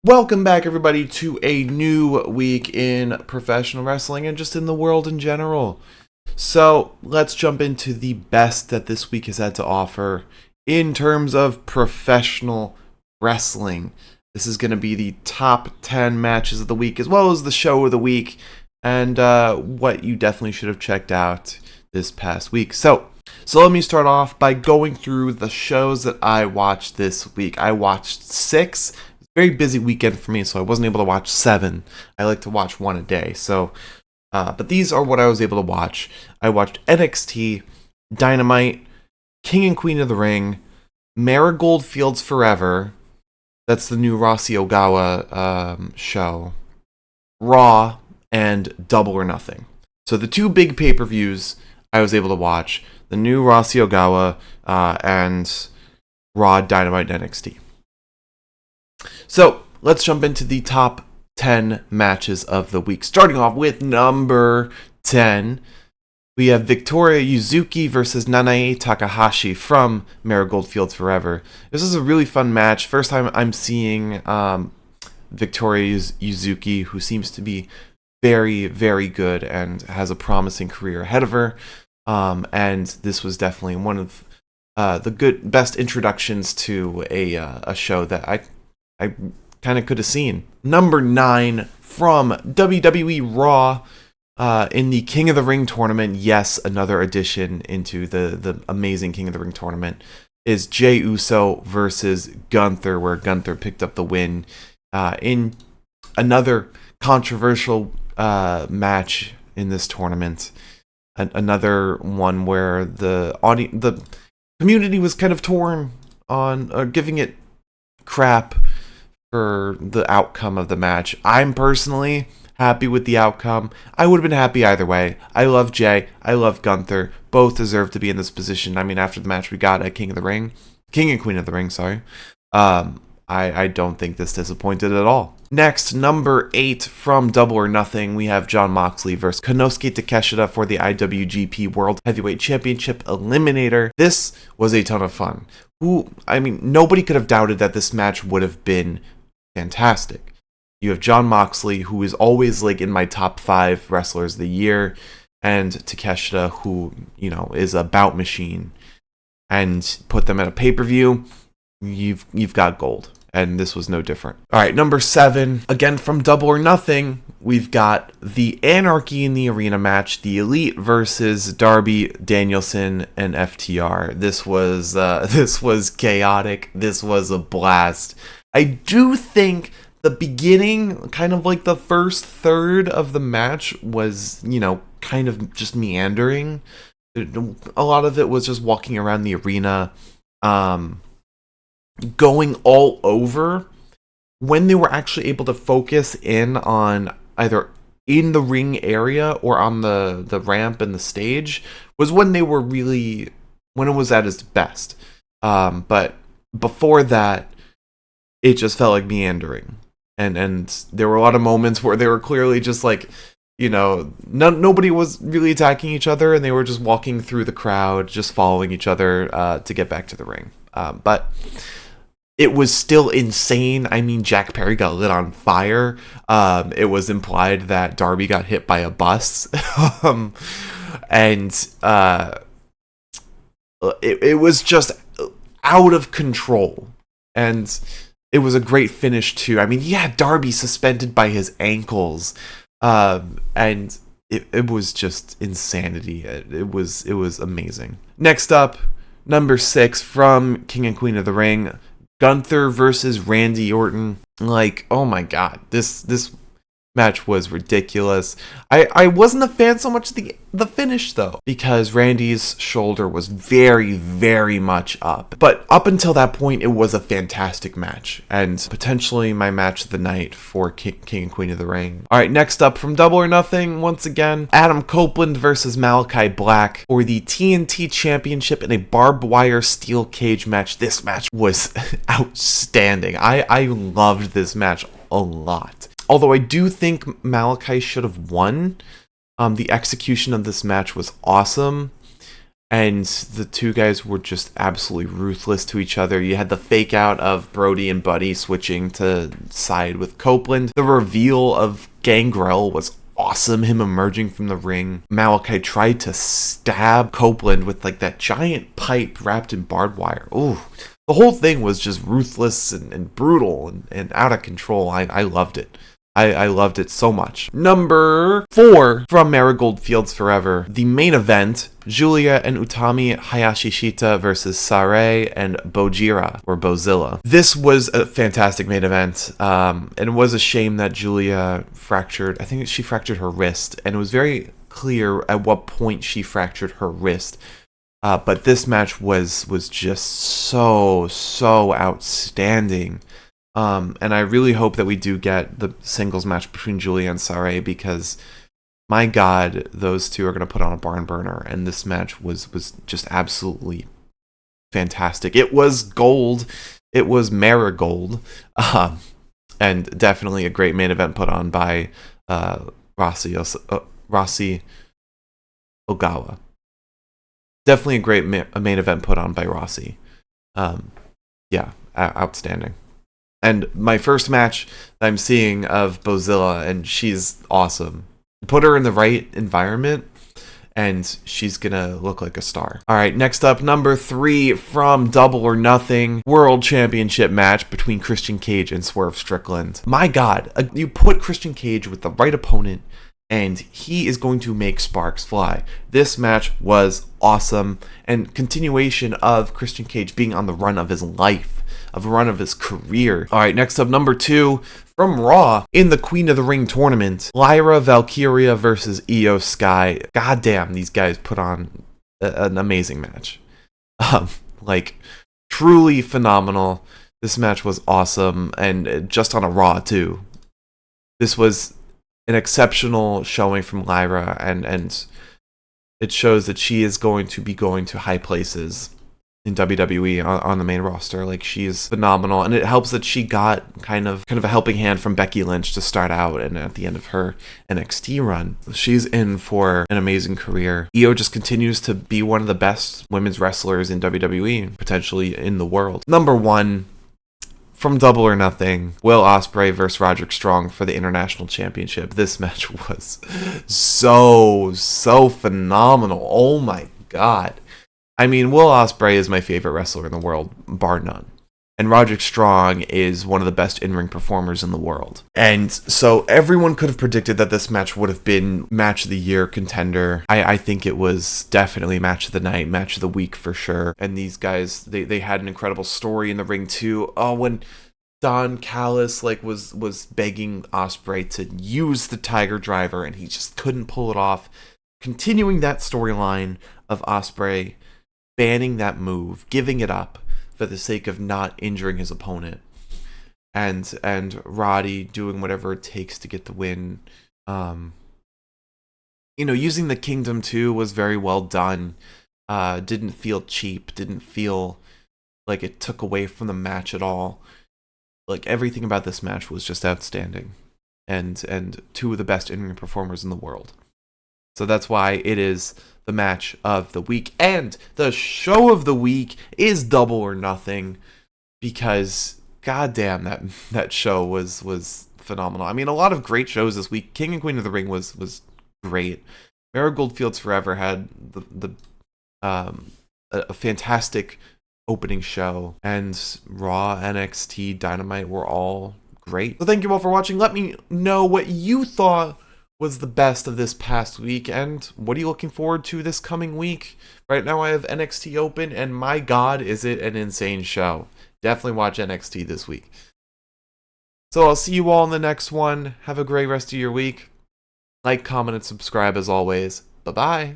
Welcome back, everybody, to a new week in professional wrestling and just in the world in general. So, let's jump into the best that this week has had to offer in terms of professional wrestling. This is going to be the top 10 matches of the week, as well as the show of the week, and what you definitely should have checked out this past week. So let me start off by going through the shows that I watched this week. I watched 6. Very busy weekend for me, so I wasn't able to watch 7. I like to watch 1 a day. But these are what I was able to watch. I watched NXT, Dynamite, King and Queen of the Ring, Marigold Fields Forever. That's the new Rossy Ogawa show. Raw and Double or Nothing. So the 2 big pay-per-views I was able to watch: the new Rossy Ogawa and Raw, Dynamite, and NXT. So, let's jump into the top 10 matches of the week. Starting off with number 10, we have Victoria Yuzuki versus Nanae Takahashi from Marigold Fields Forever. This is a really fun match. First time I'm seeing Victoria Yuzuki, who seems to be very, very good and has a promising career ahead of her. And this was definitely one of the best introductions to a show that I kind of could have seen. Number 9 from WWE Raw in the King of the Ring tournament. Yes, another addition into the amazing King of the Ring tournament is Jey Uso versus Gunther, where Gunther picked up the win in another controversial match in this tournament. Another one where the community was kind of torn on giving it crap for the outcome of the match. I'm personally happy with the outcome. I would have been happy either way. I love Jay. I love Gunther. Both deserve to be in this position. I mean, after the match we got at King and Queen of the Ring, sorry. I don't think this disappointed at all. Next, number 8 from Double or Nothing, we have Jon Moxley versus Konosuke Takeshita for the IWGP World Heavyweight Championship Eliminator. This was a ton of fun. Nobody could have doubted that this match would have been fantastic. You have Jon Moxley, who is always like in my top 5 wrestlers of the year, and Takeshita, who, is a bout machine. And put them at a pay-per-view, you've got gold. And this was no different. All right, number 7, again from Double or Nothing, we've got the Anarchy in the Arena match, the Elite versus Darby, Danielson, and FTR. This was chaotic. This was a blast. I do think the beginning, kind of like the first third of the match, was, kind of just meandering. A lot of it was just walking around the arena, going all over. When they were actually able to focus in on either in the ring area or on the ramp and the stage was when it was at its best. But before that, it just felt like meandering. And there were a lot of moments where they were clearly just like, nobody was really attacking each other, and they were just walking through the crowd, just following each other to get back to the ring. But it was still insane. I mean, Jack Perry got lit on fire. It was implied that Darby got hit by a bus. It was just out of control. And it was a great finish, too. I mean, he had Darby suspended by his ankles. And it was just insanity. It was amazing. Next up, number 6 from King and Queen of the Ring, Gunther versus Randy Orton. Like, oh my god, this match was ridiculous. I wasn't a fan so much of the finish, though, because Randy's shoulder was very, very much up. But up until that point, it was a fantastic match, and potentially my match of the night for King and Queen of the Ring. Alright, next up from Double or Nothing, once again, Adam Copeland versus Malachi Black for the TNT Championship in a barbed wire steel cage match. This match was outstanding. I loved this match a lot. Although I do think Malachi should have won. The execution of this match was awesome. And the two guys were just absolutely ruthless to each other. You had the fake out of Brody and Buddy switching to side with Copeland. The reveal of Gangrel was awesome, him emerging from the ring. Malachi tried to stab Copeland with like that giant pipe wrapped in barbed wire. Ooh, the whole thing was just ruthless and brutal and out of control. I loved it. I loved it so much. Number 4 from Marigold Fields Forever. The main event, Giulia and Utami Hayashishita versus Sarray and Bojira, or Bozilla. This was a fantastic main event, and it was a shame that Giulia fractured, I think she fractured her wrist, and it was very clear at what point she fractured her wrist. But this match was just so outstanding. And I really hope that we do get the singles match between Giulia and Sarray, because my God, those two are going to put on a barn burner. And this match was just absolutely fantastic. It was gold. It was marigold. And definitely a great main event put on by Rossi Ogawa. Definitely a great main event put on by Rossi. Yeah, outstanding. And my first match that I'm seeing of Bozilla, and she's awesome. Put her in the right environment, and she's gonna look like a star. All right, next up, number 3 from Double or Nothing, World Championship match between Christian Cage and Swerve Strickland. My God, you put Christian Cage with the right opponent, and he is going to make sparks fly. This match was awesome, and continuation of Christian Cage being on the run of his life, of a run of his career. All right, next up, number 2 from Raw in the Queen of the Ring tournament, Lyra Valkyria versus Io Sky. Goddamn, these guys put on an amazing match. Like, truly phenomenal. This match was awesome, and just on a Raw too. This was an exceptional showing from Lyra, and it shows that she is going to be going to high places in WWE on the main roster. Like, she is phenomenal, and it helps that she got kind of a helping hand from Becky Lynch to start out, and at the end of her NXT run, she's in for an amazing career. Io just continues to be one of the best women's wrestlers in WWE, potentially in the world. Number 1 from Double or Nothing, Will Ospreay versus Roderick Strong for the International Championship. This match was so phenomenal. Oh my God. I mean, Will Ospreay is my favorite wrestler in the world, bar none. And Roderick Strong is one of the best in-ring performers in the world. And so everyone could have predicted that this match would have been match of the year contender. I think it was definitely match of the night, match of the week for sure. And these guys, they had an incredible story in the ring too. Oh, when Don Callis was begging Ospreay to use the Tiger Driver, and he just couldn't pull it off. Continuing that storyline of Ospreay banning that move, giving it up for the sake of not injuring his opponent, and Roddy doing whatever it takes to get the win. Using the Kingdom too was very well done. Didn't feel cheap, didn't feel like it took away from the match at all. Like, everything about this match was just outstanding, and two of the best in-ring performers in the world. So that's why it is the match of the week. And the show of the week is Double or Nothing, because goddamn, that show was phenomenal. I mean, a lot of great shows this week. King and Queen of the Ring was great. Marigold Fields Forever had a fantastic opening show, and Raw, NXT, Dynamite were all great. So thank you all for watching. Let me know what you thought was the best of this past week, and what are you looking forward to this coming week? Right now I have NXT open, and my God, is it an insane show. Definitely watch NXT this week. So I'll see you all in the next one. Have a great rest of your week. Like, comment, and subscribe as always. Bye-bye.